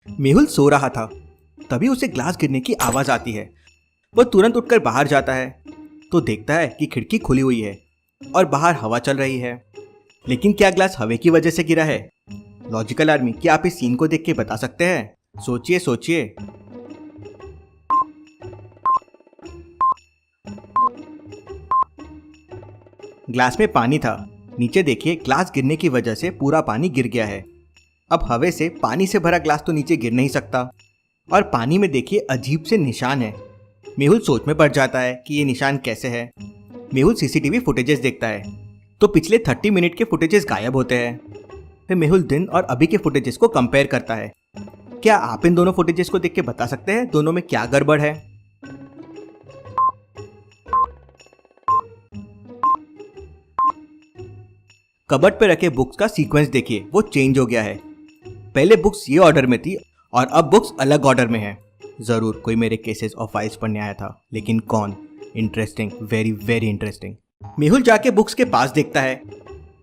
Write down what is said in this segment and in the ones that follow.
मेहुल सो रहा था, तभी उसे ग्लास गिरने की आवाज आती है। वह तुरंत उठकर बाहर जाता है तो देखता है कि खिड़की खुली हुई है और बाहर हवा चल रही है। लेकिन क्या ग्लास हवा की वजह से गिरा है? लॉजिकल आर्मी, क्या आप इस सीन को देख के बता सकते हैं? सोचिए सोचिए। ग्लास में पानी था। नीचे देखिए, ग्लास गिरने की वजह से पूरा पानी गिर गया है। अब हवा से पानी से भरा ग्लास तो नीचे गिर नहीं सकता। और पानी में देखिए अजीब से निशान है। मेहुल सोच में पड़ जाता है कि ये निशान कैसे है। मेहुल सीसीटीवी फुटेजेस देखता है तो पिछले 30 मिनट के फुटेजेस गायब होते हैं। फिर मेहुल दिन और अभी के फुटेजेस को कंपेयर करता है। क्या आप इन दोनों फुटेजेस को देख के बता सकते हैं दोनों में क्या गड़बड़ है? कबर्ड पे रखे बुक्स का सीक्वेंस देखिए, वो चेंज हो गया है। पहले बुक्स ये ऑर्डर में थी और अब बुक्स अलग ऑर्डर में है। जरूर कोई मेरे केसेस और फाइल्स पढ़ने आया था, लेकिन कौन? Interesting, very very interesting. Mehul जाके बुक्स के पास देखता है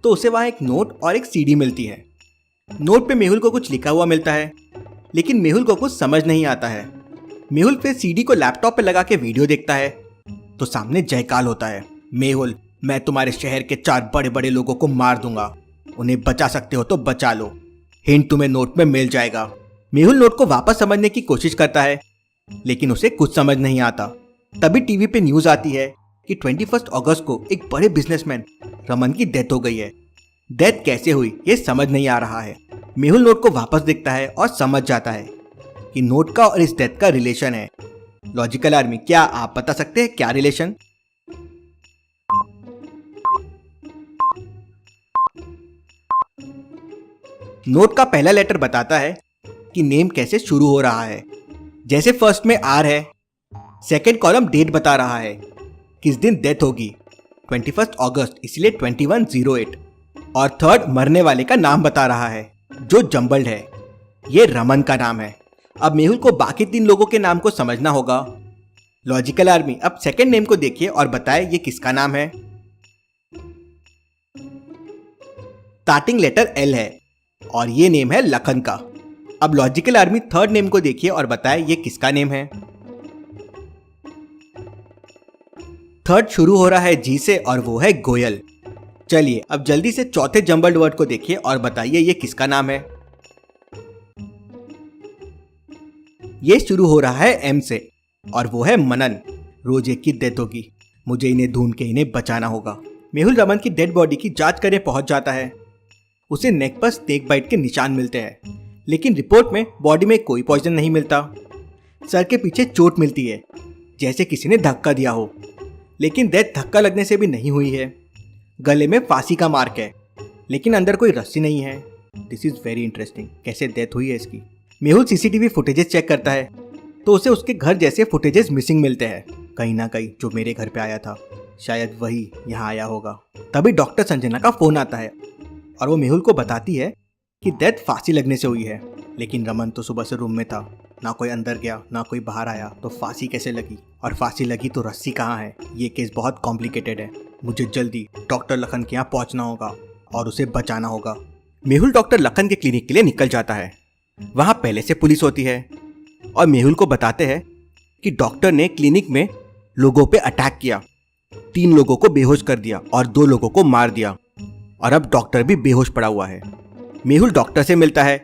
तो उसे वहां एक नोट और एक सीडी मिलती है। नोट पे मेहुल को कुछ लिखा हुआ मिलता है, लेकिन मेहुल को कुछ समझ नहीं आता है। मेहुल फिर सीडी को लैपटॉप पे लगा के वीडियो देखता है तो सामने जयकाल होता है। मेहुल, मैं तुम्हारे शहर के 4 बड़े बड़े लोगों को मार दूंगा, उन्हें बचा सकते हो तो बचा लो, हिंट तुम्हें नोट में मिल जाएगा। मेहुल नोट को वापस समझने की कोशिश करता है, लेकिन उसे कुछ समझ नहीं आता। तभी टीवी पे न्यूज आती है कि 21 अगस्त को एक बड़े बिजनेसमैन रमन की डेथ हो गई है। डेथ कैसे हुई ये समझ नहीं आ रहा है। मेहुल नोट को वापस देखता है और समझ जाता है कि नोट का और इस डेथ का रिलेशन है। लॉजिकल आर्मी, क्या आप बता सकते हैं क्या रिलेशन? नोट का पहला लेटर बताता है कि नेम कैसे शुरू हो रहा है। जैसे फर्स्ट में आर है, सेकेंड कॉलम डेट बता रहा है, किस दिन डेथ होगी, 21 अगस्त, इसलिए 2108। और थर्ड मरने वाले का नाम बता रहा है जो जंबल्ड है, ये रमन का नाम है। अब मेहुल को बाकी 3 लोगों के नाम को समझना होगा। लॉजिकल आर्मी, अब सेकेंड नेम को देखिए और बताए ये किसका नाम है। स्टार्टिंग लेटर एल है और ये नेम है लखन का। अब लॉजिकल आर्मी थर्ड नेम को देखिए और बताए ये किसका नेम है। थर्ड शुरू हो रहा है जी से और वो है गोयल। चलिए अब जल्दी से चौथे जंबल्ड वर्ड को देखिए और बताइए ये किसका नाम है। ये शुरू हो रहा है एम से और वो है मनन। रोज एक की डेथ होगी, मुझे इन्हें ढूंढ के इन्हें बचाना होगा। मेहुल रमन की डेड बॉडी की जांच करने पहुंच जाता है। उसे नेक पर स्नेक बाइट के निशान मिलते हैं, लेकिन रिपोर्ट में बॉडी में कोई पॉइजन नहीं मिलता। सर के पीछे चोट मिलती है, जैसे किसी ने धक्का दिया हो, लेकिन डेथ धक्का लगने से भी नहीं हुई है। गले में फांसी का मार्क है, लेकिन अंदर कोई रस्सी नहीं है। दिस इज वेरी इंटरेस्टिंग, कैसे डेथ हुई है इसकी। मेहुल सीसीटीवी फुटेजेस चेक करता है तो उसे उसके घर जैसे फुटेजेस मिसिंग मिलते हैं। कहीं ना कहीं जो मेरे घर पे आया था, शायद वही यहाँ आया होगा। तभी डॉक्टर संजना का फोन आता है और वो मेहुल को बताती है कि डेथ फांसी लगने से हुई है। लेकिन रमन तो सुबह से रूम में था, ना कोई अंदर गया ना कोई बाहर आया, तो फांसी कैसे लगी? और फांसी लगी तो रस्सी कहाँ है? ये केस बहुत कॉम्प्लिकेटेड है। मुझे जल्दी डॉक्टर लखन के यहाँ पहुँचना होगा और उसे बचाना होगा। मेहुल डॉक्टर लखन के क्लिनिक के लिए निकल जाता है। वहाँ पहले से पुलिस होती है और मेहुल को बताते हैं कि डॉक्टर ने क्लिनिक में लोगों पे अटैक किया, 3 लोगों को बेहोश कर दिया और 2 लोगों को मार दिया, और अब डॉक्टर भी बेहोश पड़ा हुआ है। मेहुल डॉक्टर से मिलता है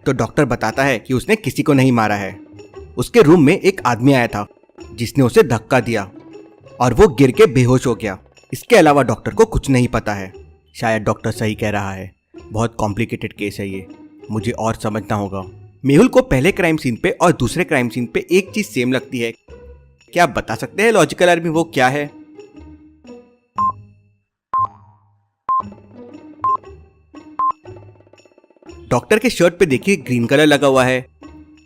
तो डॉक्टर बताता है कि उसने किसी को नहीं मारा है। उसके रूम में एक आदमी आया था जिसने उसे धक्का दिया और वो गिर के बेहोश हो गया। इसके अलावा डॉक्टर को कुछ नहीं पता है। शायद डॉक्टर सही कह रहा है, बहुत कॉम्प्लिकेटेड केस है ये, मुझे और समझना होगा। मेहुल को पहले क्राइम सीन पे और दूसरे क्राइम सीन पे एक चीज सेम लगती है। क्या आप बता सकते हैं लॉजिकल आर्मी वो क्या है? डॉक्टर के शर्ट पे देखिए ग्रीन कलर लगा हुआ है।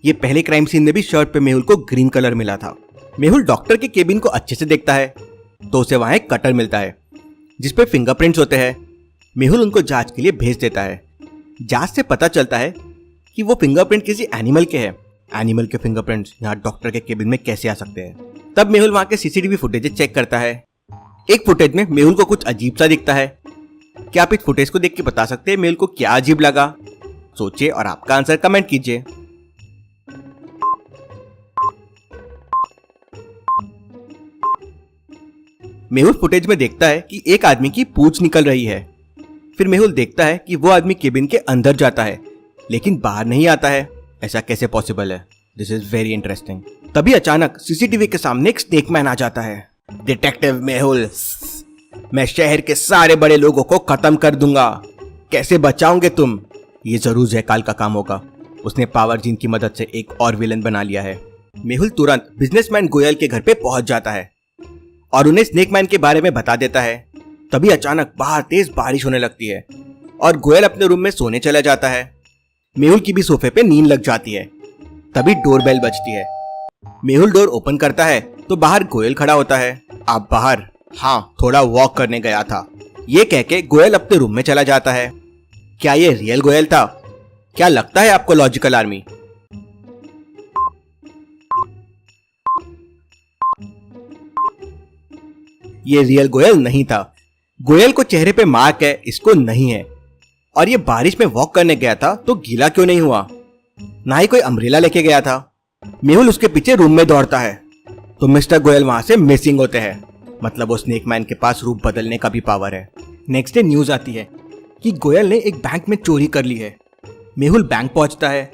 ये पहले क्राइम सीन में भी शर्ट पे मेहुल को ग्रीन कलर मिला था। मेहुल डॉक्टर के केबिन को अच्छे से देखता है तो उसे वहां एक कटर मिलता है जिसपे फिंगरप्रिंट्स होते हैं। मेहुल उनको जांच के लिए भेज देता है। जांच से पता चलता है कि वो फिंगरप्रिंट किसी एनिमल के हैं। एनिमल के फिंगरप्रिंट्स यहाँ डॉक्टर के केबिन में कैसे आ सकते हैं? तब मेहुल वहां के सीसीटीवी फुटेज चेक करता है। एक फुटेज में मेहुल को कुछ अजीब सा दिखता है। क्या आप इस फुटेज को देख के बता सकते हैं मेहुल को क्या अजीब लगा? सोचिए और आपका आंसर कमेंट कीजिए। मेहुल फुटेज में देखता है कि एक आदमी की पूंछ निकल रही है। फिर मेहुल देखता है कि वो आदमी केबिन के अंदर जाता है लेकिन बाहर नहीं आता है। ऐसा कैसे पॉसिबल है? This is very interesting. तभी अचानक सीसीटीवी के सामने एक स्नेक मैन आ जाता है। डिटेक्टिव मेहुल, मैं शहर के सारे बड़े लोगों को खत्म कर दूंगा, कैसे बचाओगे तुम? ये जरूर जयकाल का काम होगा। उसने पावर जीन की मदद से एक और विलन बना लिया है। मेहुल तुरंत बिजनेसमैन गोयल के घर पे पहुंच जाता है और उन्हें स्नेक मैन के बारे में बता देता है। तभी अचानक बाहर तेज बारिश होने लगती है और गोयल अपने रूम में सोने चला जाता है। मेहुल की भी सोफे पे नींद लग जाती है। तभी डोरबेल बजती है। मेहुल डोर ओपन करता है तो बाहर गोयल खड़ा होता है। आप बाहर? हाँ, थोड़ा वॉक करने गया था। ये कह के गोयल अपने रूम में चला जाता है। क्या ये रियल गोयल था? क्या लगता है आपको लॉजिकल आर्मी? ये रियल गोयल नहीं था। गोयल को चेहरे पे मार्क है, इसको नहीं है। और ये बारिश में वॉक करने गया था तो गीला क्यों नहीं हुआ? ना ही कोई अम्ब्रेला लेके गया था। मेहुल उसके पीछे रूम में दौड़ता है तो मिस्टर गोयल वहां से मिसिंग होते हैं। मतलब वो स्नेक मैन के पास रूप बदलने का भी पावर है। नेक्स्ट डे न्यूज आती है कि गोयल ने एक बैंक में चोरी कर ली है। मेहुल बैंक पहुंचता है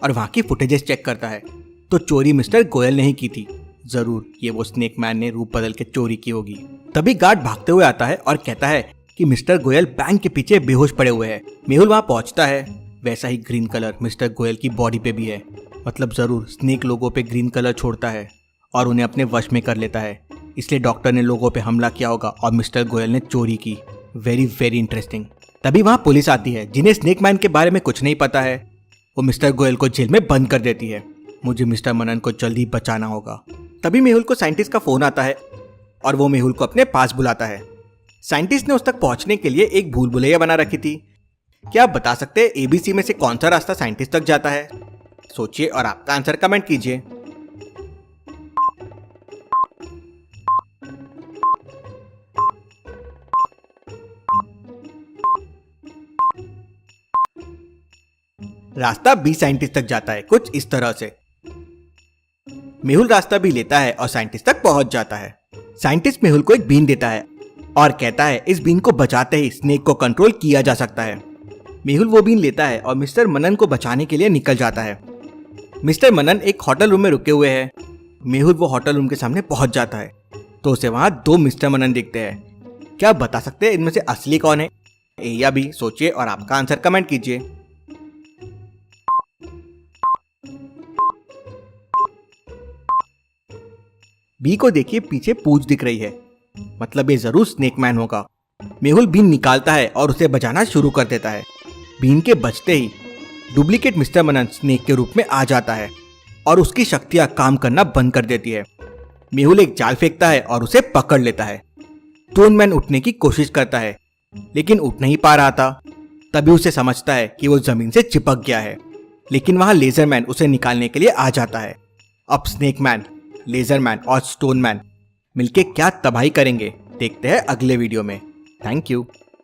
और वहां की फुटेजेस चेक करता है तो चोरी मिस्टर गोयल ने ही की थी। जरूर ये वो स्नेक मैन ने रूप बदल के चोरी की होगी। तभी गार्ड भागते हुए आता है और कहता है कि मिस्टर गोयल बैंक के पीछे बेहोश पड़े हुए हैं। मेहुल वहां पहुंचता है। वैसा ही ग्रीन कलर मिस्टर गोयल की बॉडी पे भी है। मतलब जरूर स्नेक लोगों पे ग्रीन कलर छोड़ता है और उन्हें अपने वश में कर लेता है। इसलिए डॉक्टर ने लोगों पे हमला किया होगा और मिस्टर गोयल ने चोरी की। Very very interesting. तभी वहां पुलिस आती है जिन्हें स्नेक मैन के बारे में कुछ नहीं पता है। वो मिस्टर गोयल को जेल में बंद कर देती है। मुझे मिस्टर मनन को जल्दी बचाना होगा। तभी मेहुल को साइंटिस्ट का फोन आता है और वो मेहुल को अपने पास बुलाता है। साइंटिस्ट ने उस तक पहुंचने के लिए एक भूल भुलैया बना रखी थी। क्या आप बता सकते हैं एबीसी में से कौन सा रास्ता साइंटिस्ट तक जाता है? सोचिए और आपका आंसर कमेंट कीजिए। रास्ता बी साइंटिस्ट तक जाता है, कुछ इस तरह से। मेहुल रास्ता भी लेता है और साइंटिस्ट तक पहुंच जाता है। साइंटिस्ट मेहुल को एक बीन देता है और कहता है इस बीन को बचाते ही स्नेक को कंट्रोल किया जा सकता है। मेहुल वो बीन लेता है और मिस्टर मनन को बचाने के लिए निकल जाता है। मिस्टर मनन एक होटल रूम में रुके हुए हैं। मेहुल वो होटल रूम के सामने पहुंच जाता है तो उसे वहां दो मिस्टर मनन दिखते हैं। क्या आप बता सकते हैं इनमें से असली कौन है? ए या बी? सोचिए और आपका आंसर कमेंट कीजिए। बी को देखिए, पीछे पूंछ दिख रही है। मतलब ये जरूर स्नेक मैन होगा। मेहुल बीन निकालता है और उसे बजाना शुरू कर देता है। बीन के बजते ही डुप्लीकेट मिस्टर मनन स्नेक के रूप में आ जाता है और उसकी शक्तियां काम करना बंद कर देती है। मेहुल एक जाल फेंकता है और उसे पकड़ लेता है। स्टोन मैन उठने की कोशिश करता है लेकिन उठ नहीं पा रहा था। तभी उसे समझता है कि वो जमीन से चिपक गया है। लेकिन वहां लेजर मैन उसे निकालने के लिए आ जाता है। अब स्नेक मैन, लेजर मैन और स्टोन मैन मिलके क्या तबाही करेंगे, देखते हैं अगले वीडियो में। Thank you.